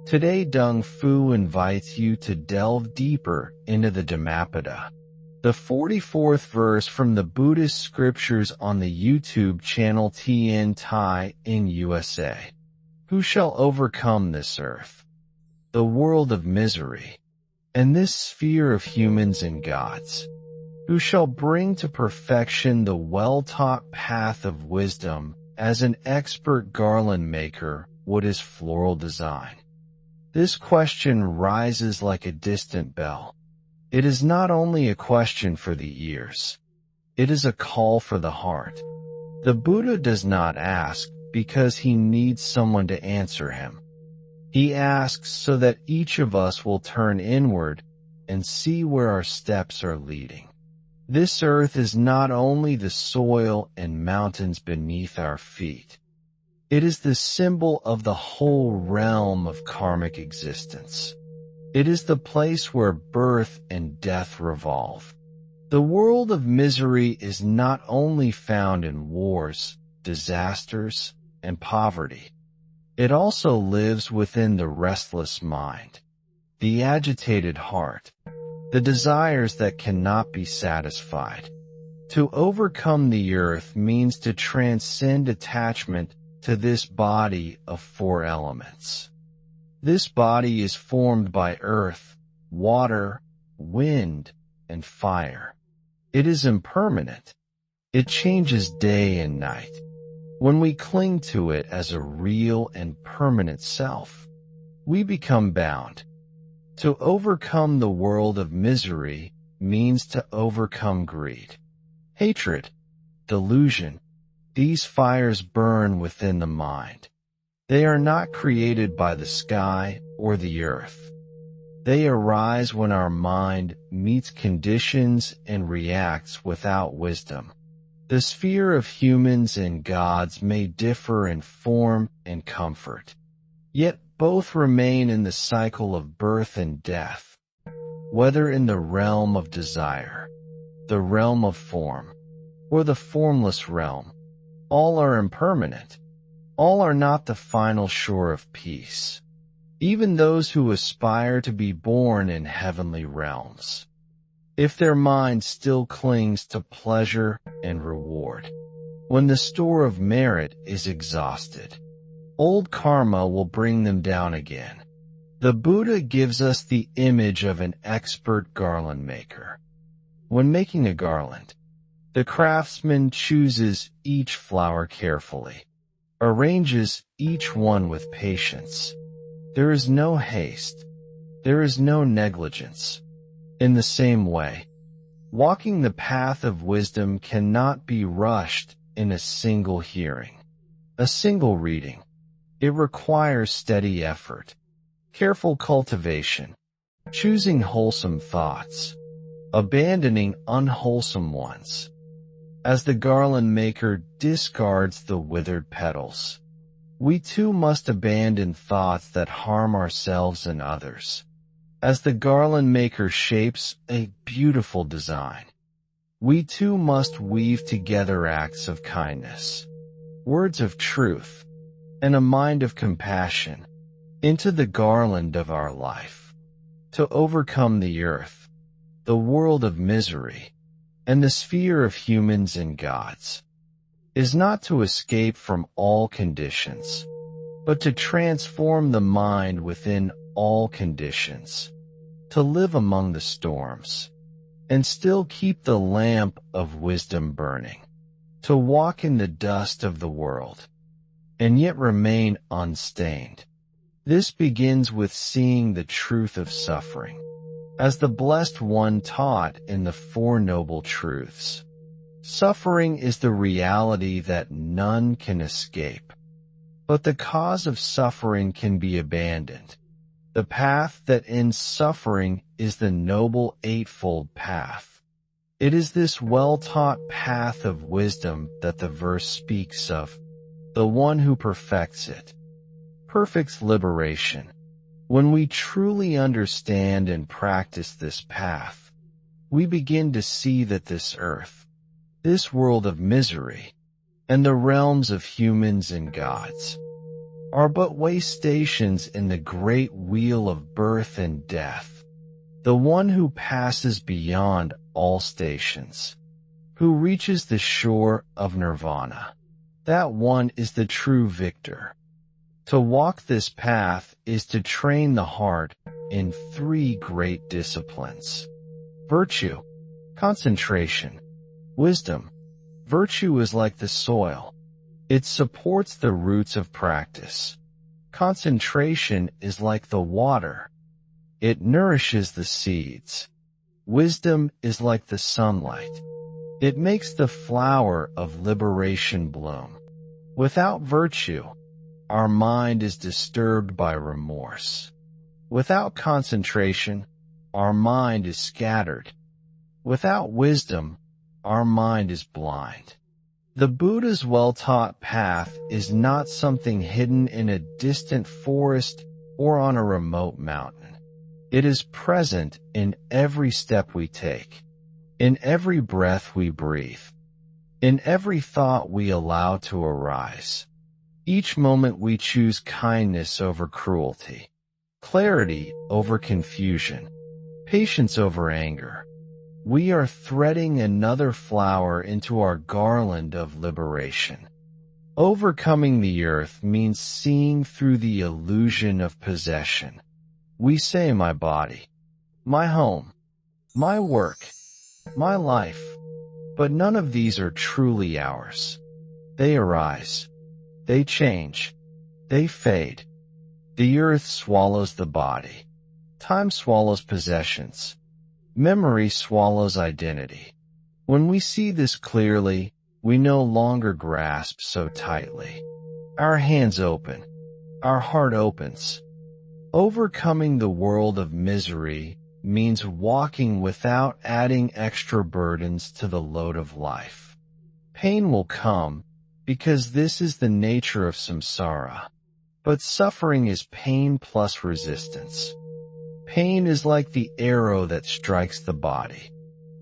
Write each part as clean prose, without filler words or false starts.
Today Dong Fu invites you to delve deeper into the Dhammapada, the 44th verse from the Buddhist scriptures on the YouTube channel TIong USA. Who shall overcome this earth, the world of misery, and this sphere of humans and gods? Who shall bring to perfection the well-taught path of wisdom as an expert garland maker would his floral design? This question rises like a distant bell. It is not only a question for the ears. It is a call for the heart. The Buddha does not ask because he needs someone to answer him. He asks so that each of us will turn inward and see where our steps are leading. This earth is not only the soil and mountains beneath our feet. It is the symbol of the whole realm of karmic existence. It is the place where birth and death revolve. The world of misery is not only found in wars, disasters, and poverty. It also lives within the restless mind, the agitated heart, the desires that cannot be satisfied. To overcome the earth means to transcend attachment to this body of four elements. This body is formed by earth, water, wind, and fire. It is impermanent. It changes day and night. When we cling to it as a real and permanent self, we become bound. To overcome the world of misery means to overcome greed, hatred, delusion. These fires burn within the mind. They are not created by the sky or the earth. They arise when our mind meets conditions and reacts without wisdom. The sphere of humans and gods may differ in form and comfort, yet both remain in the cycle of birth and death. Whether in the realm of desire, the realm of form, or the formless realm, all are impermanent. All are not the final shore of peace. Even those who aspire to be born in heavenly realms, if their mind still clings to pleasure and reward, when the store of merit is exhausted, old karma will bring them down again. The Buddha gives us the image of an expert garland maker. When making a garland, the craftsman chooses each flower carefully, arranges each one with patience. There is no haste. There is no negligence. In the same way, walking the path of wisdom cannot be rushed in a single hearing, a single reading. It requires steady effort, careful cultivation, choosing wholesome thoughts, abandoning unwholesome ones. As the garland maker discards the withered petals, we too must abandon thoughts that harm ourselves and others. As the garland maker shapes a beautiful design, we too must weave together acts of kindness, words of truth, and a mind of compassion into the garland of our life. To overcome the earth, the world of misery, and the sphere of humans and gods, is not to escape from all conditions, but to transform the mind within all conditions, to live among the storms, and still keep the lamp of wisdom burning, to walk in the dust of the world, and yet remain unstained. This begins with seeing the truth of suffering, as the Blessed One taught in the Four Noble Truths. Suffering is the reality that none can escape, but the cause of suffering can be abandoned. The path that ends suffering is the Noble Eightfold Path. It is this well-taught path of wisdom that the verse speaks of, the one who perfects it, perfects liberation. When we truly understand and practice this path, we begin to see that this earth, this world of misery, and the realms of humans and gods are but way stations in the great wheel of birth and death. The one who passes beyond all stations, who reaches the shore of nirvana, that one is the true victor. To walk this path is to train the heart in 3 great disciplines: virtue, concentration, wisdom. Virtue is like the soil. It supports the roots of practice. Concentration is like the water. It nourishes the seeds. Wisdom is like the sunlight. It makes the flower of liberation bloom. Without virtue, our mind is disturbed by remorse. Without concentration, our mind is scattered. Without wisdom, our mind is blind. The Buddha's well-taught path is not something hidden in a distant forest or on a remote mountain. It is present in every step we take, in every breath we breathe, in every thought we allow to arise. Each moment we choose kindness over cruelty, clarity over confusion, patience over anger. We are threading another flower into our garland of liberation. Overcoming the earth means seeing through the illusion of possession. We say my body, my home, my work, my life, but none of these are truly ours. They arise, they change, they fade. The earth swallows the body. Time swallows possessions. Memory swallows identity. When we see this clearly, we no longer grasp so tightly. Our hands open. Our heart opens. Overcoming the world of misery means walking without adding extra burdens to the load of life. Pain will come because this is the nature of samsara. But suffering is pain plus resistance. Pain is like the arrow that strikes the body.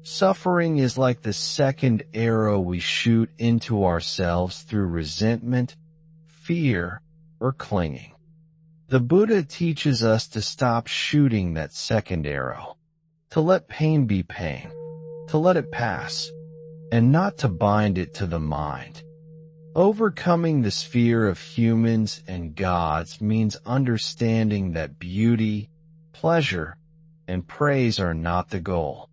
Suffering is like the second arrow we shoot into ourselves through resentment, fear, or clinging. The Buddha teaches us to stop shooting that second arrow, to let pain be pain, to let it pass, and not to bind it to the mind. Overcoming the sphere of humans and gods means understanding that beauty, pleasure, and praise are not the goal.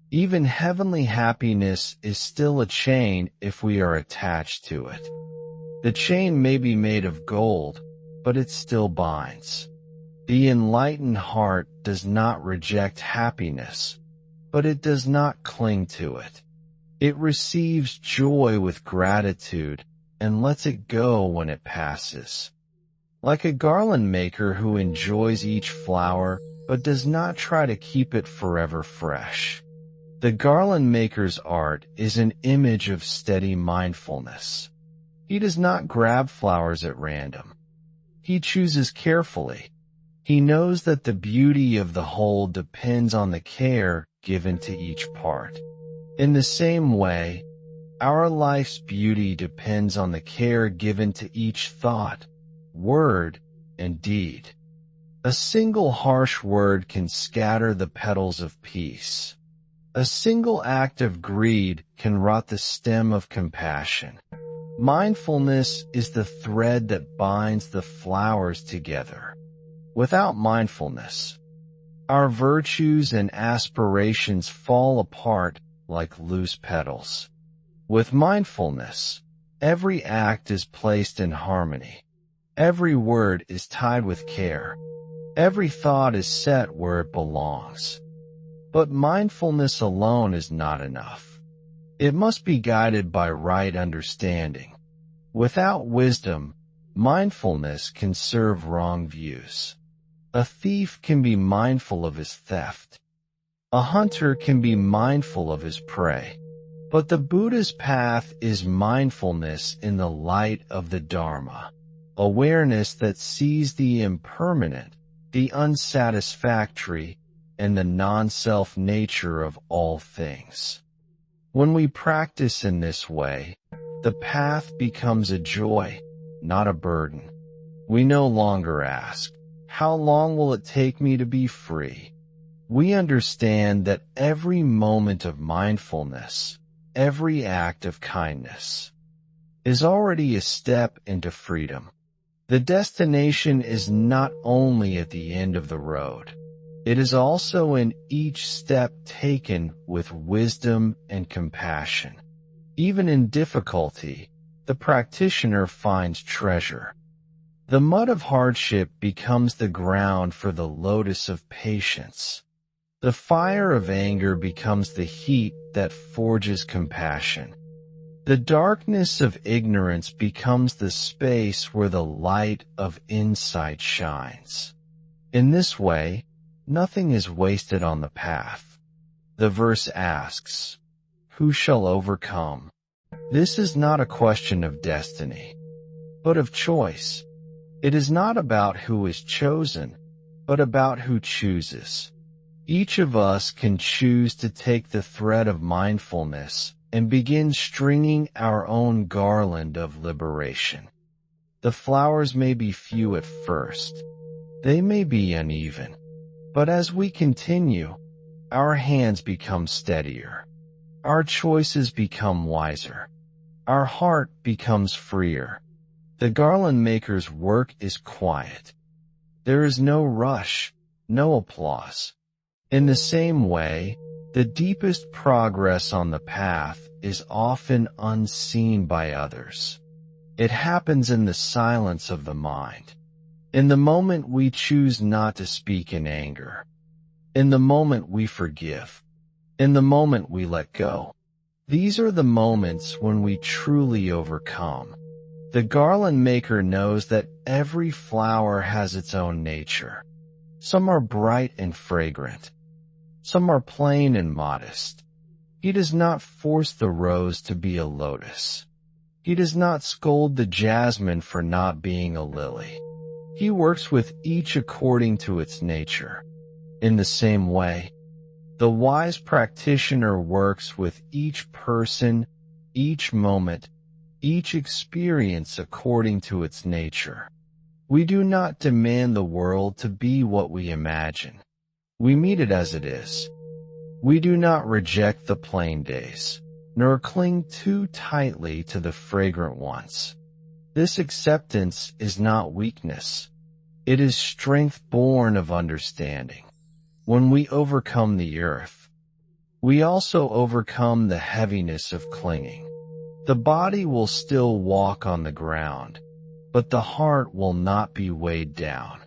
Even heavenly happiness is still a chain if we are attached to it. The chain may be made of gold, but it still binds. The enlightened heart does not reject happiness, but it does not cling to it. It receives joy with gratitude and lets it go when it passes. Like a garland maker who enjoys each flower but does not try to keep it forever fresh. The garland maker's art is an image of steady mindfulness. He does not grab flowers at random. He chooses carefully. He knows that the beauty of the whole depends on the care given to each part. In the same way, our life's beauty depends on the care given to each thought, word, and deed. A single harsh word can scatter the petals of peace. A single act of greed can rot the stem of compassion. Mindfulness is the thread that binds the flowers together. Without mindfulness, our virtues and aspirations fall apart like loose petals. With mindfulness, every act is placed in harmony. Every word is tied with care. Every thought is set where it belongs. But mindfulness alone is not enough. It must be guided by right understanding. Without wisdom, mindfulness can serve wrong views. A thief can be mindful of his theft. A hunter can be mindful of his prey. But the Buddha's path is mindfulness in the light of the Dharma, awareness that sees the impermanent, the unsatisfactory, and the non-self nature of all things. When we practice in this way, the path becomes a joy, not a burden. We no longer ask, "How long will it take me to be free?" We understand that every moment of mindfulness, every act of kindness, is already a step into freedom. The destination is not only at the end of the road, it is also in each step taken with wisdom and compassion. Even in difficulty, the practitioner finds treasure. The mud of hardship becomes the ground for the lotus of patience. The fire of anger becomes the heat that forges compassion. The darkness of ignorance becomes the space where the light of insight shines. In this way, nothing is wasted on the path. The verse asks, "Who shall overcome?" This is not a question of destiny, but of choice. It is not about who is chosen, but about who chooses. Each of us can choose to take the thread of mindfulness and begin stringing our own garland of liberation. The flowers may be few at first. They may be uneven. But as we continue, our hands become steadier. Our choices become wiser. Our heart becomes freer. The garland maker's work is quiet. There is no rush, no applause. In the same way, the deepest progress on the path is often unseen by others. It happens in the silence of the mind, in the moment we choose not to speak in anger, in the moment we forgive, in the moment we let go. These are the moments when we truly overcome. The garland maker knows that every flower has its own nature. Some are bright and fragrant. Some are plain and modest. He does not force the rose to be a lotus. He does not scold the jasmine for not being a lily. He works with each according to its nature. In the same way, the wise practitioner works with each person, each moment, each experience according to its nature. We do not demand the world to be what we imagine. We meet it as it is. We do not reject the plain days, nor cling too tightly to the fragrant ones. This acceptance is not weakness. It is strength born of understanding. When we overcome the earth, we also overcome the heaviness of clinging. The body will still walk on the ground, but the heart will not be weighed down.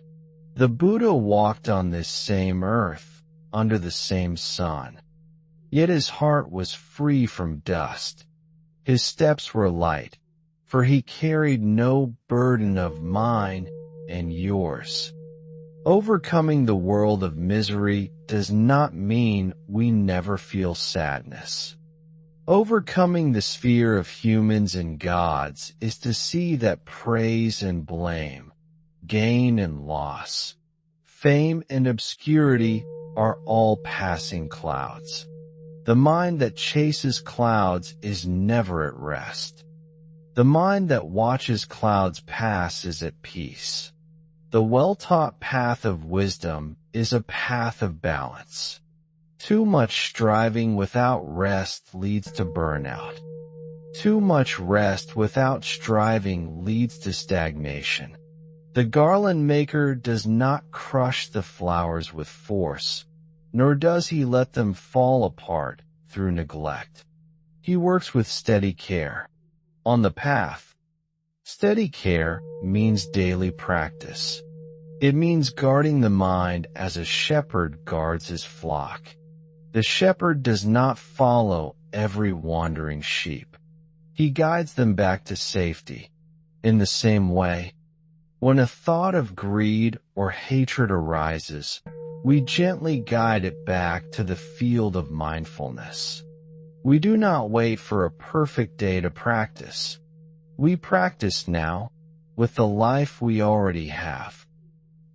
The Buddha walked on this same earth, under the same sun. Yet his heart was free from dust. His steps were light, for he carried no burden of mine and yours. Overcoming the world of misery does not mean we never feel sadness. Overcoming the sphere of humans and gods is to see that praise and blame, gain and loss, fame and obscurity are all passing clouds. The mind that chases clouds is never at rest. The mind that watches clouds pass is at peace. The well-taught path of wisdom is a path of balance. Too much striving without rest leads to burnout. Too much rest without striving leads to stagnation. The garland maker does not crush the flowers with force, nor does he let them fall apart through neglect. He works with steady care. On the path, steady care means daily practice. It means guarding the mind as a shepherd guards his flock. The shepherd does not follow every wandering sheep. He guides them back to safety. In the same way, when a thought of greed or hatred arises, we gently guide it back to the field of mindfulness. We do not wait for a perfect day to practice. We practice now, with the life we already have.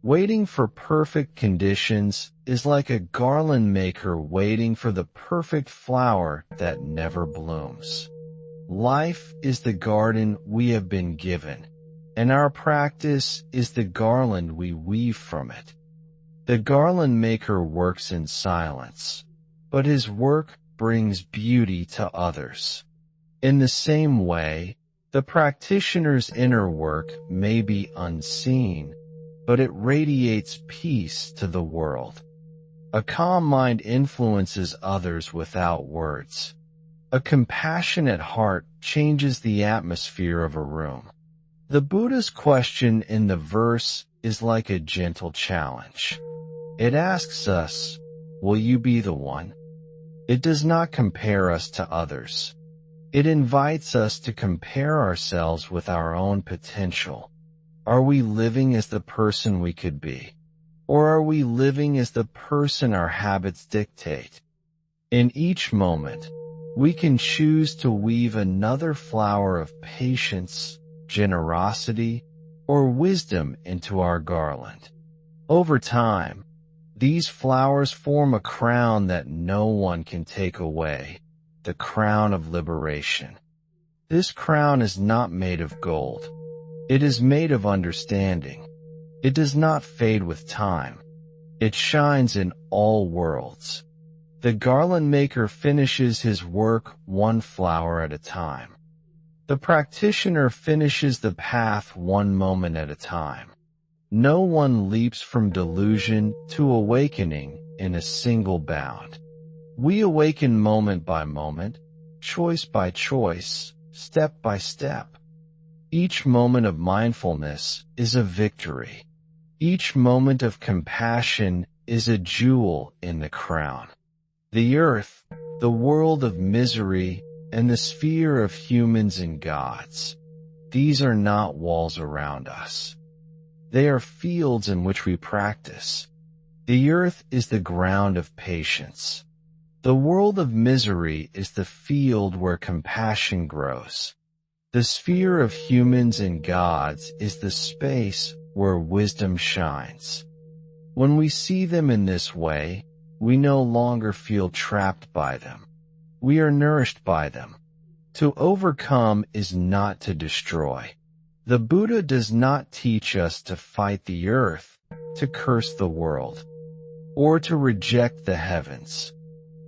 Waiting for perfect conditions is like a garland maker waiting for the perfect flower that never blooms. Life is the garden we have been given. and our practice is the garland we weave from it. The garland maker works in silence, but his work brings beauty to others. In the same way, the practitioner's inner work may be unseen, but it radiates peace to the world. A calm mind influences others without words. A compassionate heart changes the atmosphere of a room. The Buddha's question in the verse is like a gentle challenge. It asks us, will you be the one? It does not compare us to others. It invites us to compare ourselves with our own potential. Are we living as the person we could be? Or are we living as the person our habits dictate? In each moment, we can choose to weave another flower of patience, generosity, or wisdom into our garland. Over time, these flowers form a crown that no one can take away, the crown of liberation. This crown is not made of gold. It is made of understanding. It does not fade with time. It shines in all worlds. The garland maker finishes his work one flower at a time. The practitioner finishes the path one moment at a time. No one leaps from delusion to awakening in a single bound. We awaken moment by moment, choice by choice, step by step. Each moment of mindfulness is a victory. Each moment of compassion is a jewel in the crown. The earth, the world of misery, and the sphere of humans and gods. These are not walls around us. They are fields in which we practice. The earth is the ground of patience. The world of misery is the field where compassion grows. The sphere of humans and gods is the space where wisdom shines. When we see them in this way, we no longer feel trapped by them. We are nourished by them. To overcome is not to destroy. The Buddha does not teach us to fight the earth, to curse the world, or to reject the heavens.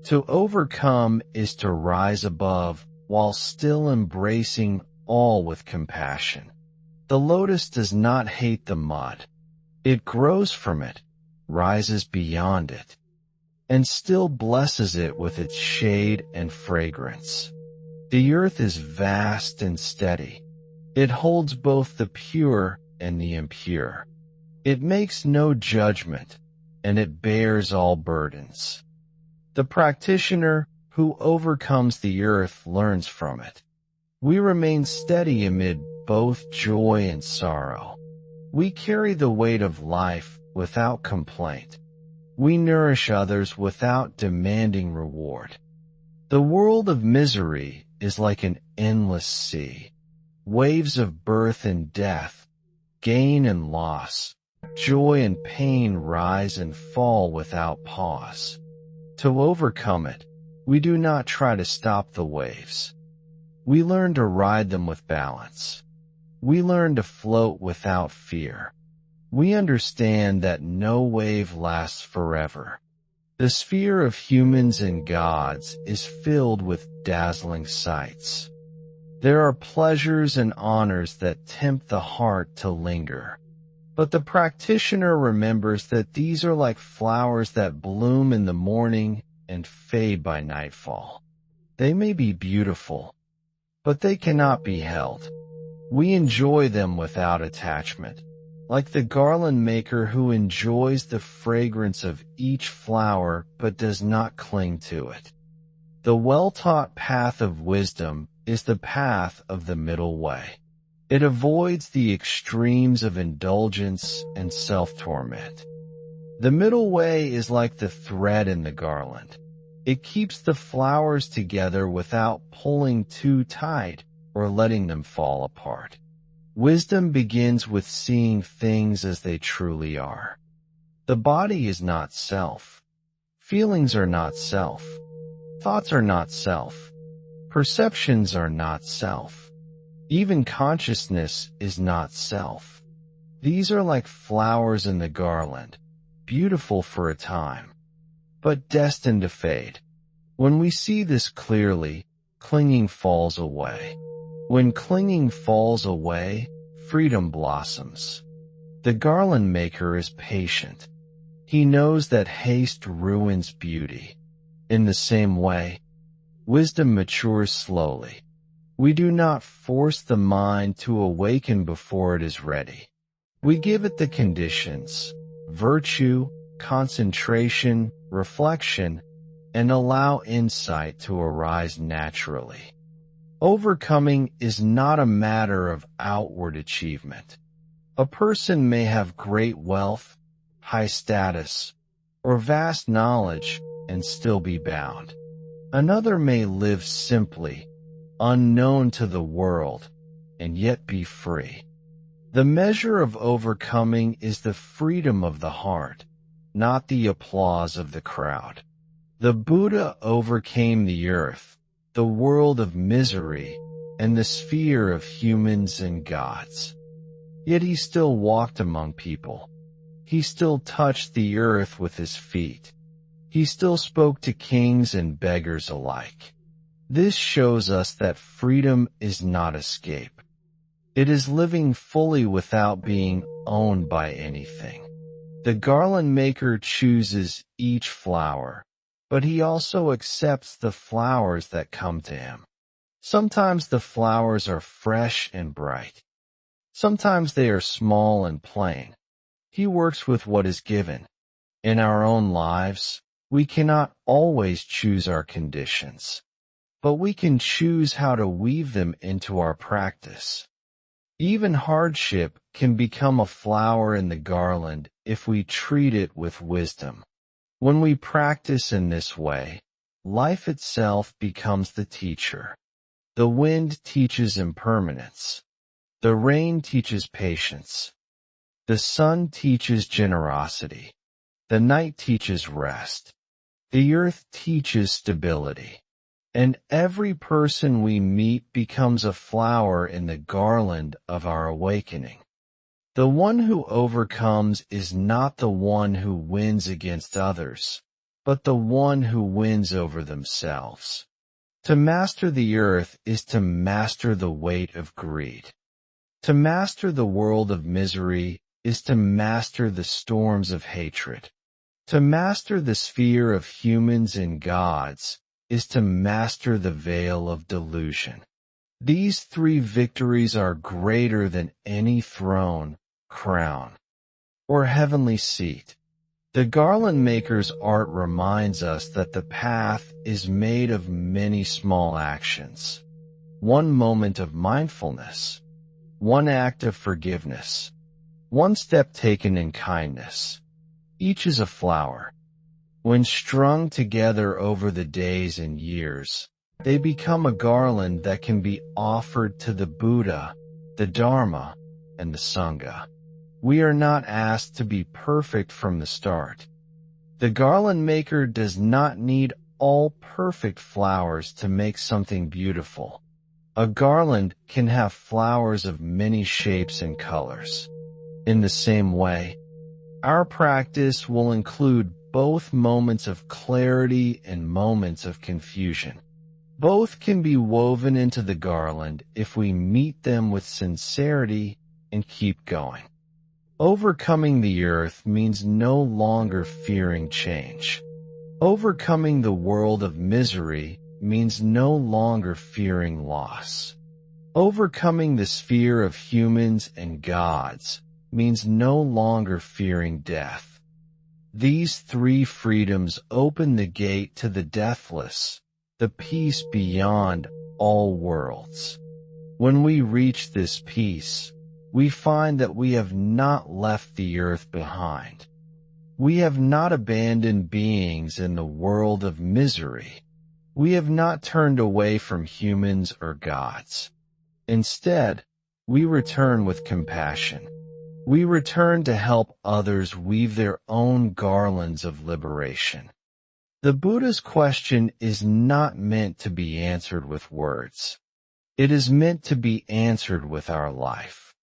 To overcome is to rise above while still embracing all with compassion. The lotus does not hate the mud. It grows from it, rises beyond it, and still blesses it with its shade and fragrance. The earth is vast and steady. It holds both the pure and the impure. It makes no judgment, and it bears all burdens. The practitioner who overcomes the earth learns from it. We remain steady amid both joy and sorrow. We carry the weight of life without complaint. We nourish others without demanding reward. The world of misery is like an endless sea. Waves of birth and death, gain and loss, joy and pain rise and fall without pause. To overcome it, we do not try to stop the waves. We learn to ride them with balance. We learn to float without fear. We understand that no wave lasts forever. The sphere of humans and gods is filled with dazzling sights. There are pleasures and honors that tempt the heart to linger. But the practitioner remembers that these are like flowers that bloom in the morning and fade by nightfall. They may be beautiful, but they cannot be held. We enjoy them without attachment, like the garland maker who enjoys the fragrance of each flower but does not cling to it. The well-taught path of wisdom is the path of the middle way. It avoids the extremes of indulgence and self-torment. The middle way is like the thread in the garland. It keeps the flowers together without pulling too tight or letting them fall apart. Wisdom begins with seeing things as they truly are. The body is not self. Feelings are not self. Thoughts are not self. Perceptions are not self. Even consciousness is not self. These are like flowers in the garland, beautiful for a time, but destined to fade. When we see this clearly, clinging falls away. When clinging falls away, freedom blossoms. The garland maker is patient. He knows that haste ruins beauty. In the same way, wisdom matures slowly. We do not force the mind to awaken before it is ready. We give it the conditions, virtue, concentration, reflection, and allow insight to arise naturally. Overcoming is not a matter of outward achievement. A person may have great wealth, high status, or vast knowledge and still be bound. Another may live simply, unknown to the world, and yet be free. The measure of overcoming is the freedom of the heart, not the applause of the crowd. The Buddha overcame the earth, the world of misery, and the sphere of humans and gods. Yet he still walked among people. He still touched the earth with his feet. He still spoke to kings and beggars alike. This shows us that freedom is not escape. It is living fully without being owned by anything. The garland maker chooses each flower, but he also accepts the flowers that come to him. Sometimes the flowers are fresh and bright. Sometimes they are small and plain. He works with what is given. In our own lives, we cannot always choose our conditions, but we can choose how to weave them into our practice. Even hardship can become a flower in the garland if we treat it with wisdom. When we practice in this way, life itself becomes the teacher. The wind teaches impermanence. The rain teaches patience. The sun teaches generosity. The night teaches rest. The earth teaches stability. And every person we meet becomes a flower in the garland of our awakening. The one who overcomes is not the one who wins against others, but the one who wins over themselves. To master the earth is to master the weight of greed. To master the world of misery is to master the storms of hatred. To master the sphere of humans and gods is to master the veil of delusion. These three victories are greater than any throne, crown, or heavenly seat. The garland maker's art reminds us that the path is made of many small actions. One moment of mindfulness, one act of forgiveness, one step taken in kindness. Each is a flower. When strung together over the days and years, they become a garland that can be offered to the Buddha, the Dharma, and the Sangha. We are not asked to be perfect from the start. The garland maker does not need all perfect flowers to make something beautiful. A garland can have flowers of many shapes and colors. In the same way, our practice will include both moments of clarity and moments of confusion. Both can be woven into the garland if we meet them with sincerity and keep going. Overcoming the earth means no longer fearing change. Overcoming the world of misery means no longer fearing loss. Overcoming the sphere of humans and gods means no longer fearing death. These three freedoms open the gate to the deathless, the peace beyond all worlds. When we reach this peace, we find that we have not left the earth behind. We have not abandoned beings in the world of misery. We have not turned away from humans or gods. Instead, we return with compassion. We return to help others weave their own garlands of liberation. The Buddha's question is not meant to be answered with words. It is meant to be answered with our life.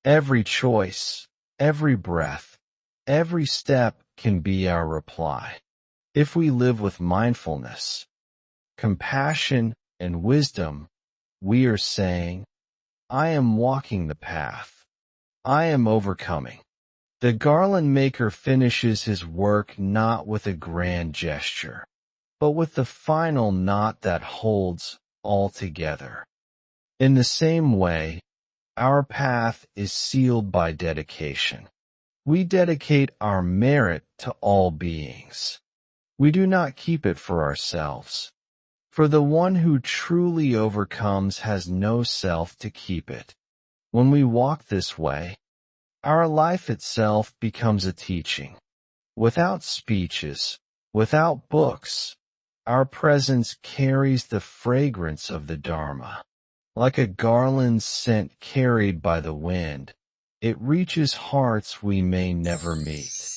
Every choice, every breath, every step can be our reply. If we live with mindfulness, compassion, and wisdom, we are saying, I am walking the path. I am overcoming. The garland maker finishes his work not with a grand gesture, but with the final knot that holds all together. In the same way, our path is sealed by dedication. We dedicate our merit to all beings. We do not keep it for ourselves. For the one who truly overcomes has no self to keep it. When we walk this way, our life itself becomes a teaching. Without speeches, without books, our presence carries the fragrance of the Dharma. Like a garland scent carried by the wind, it reaches hearts we may never meet.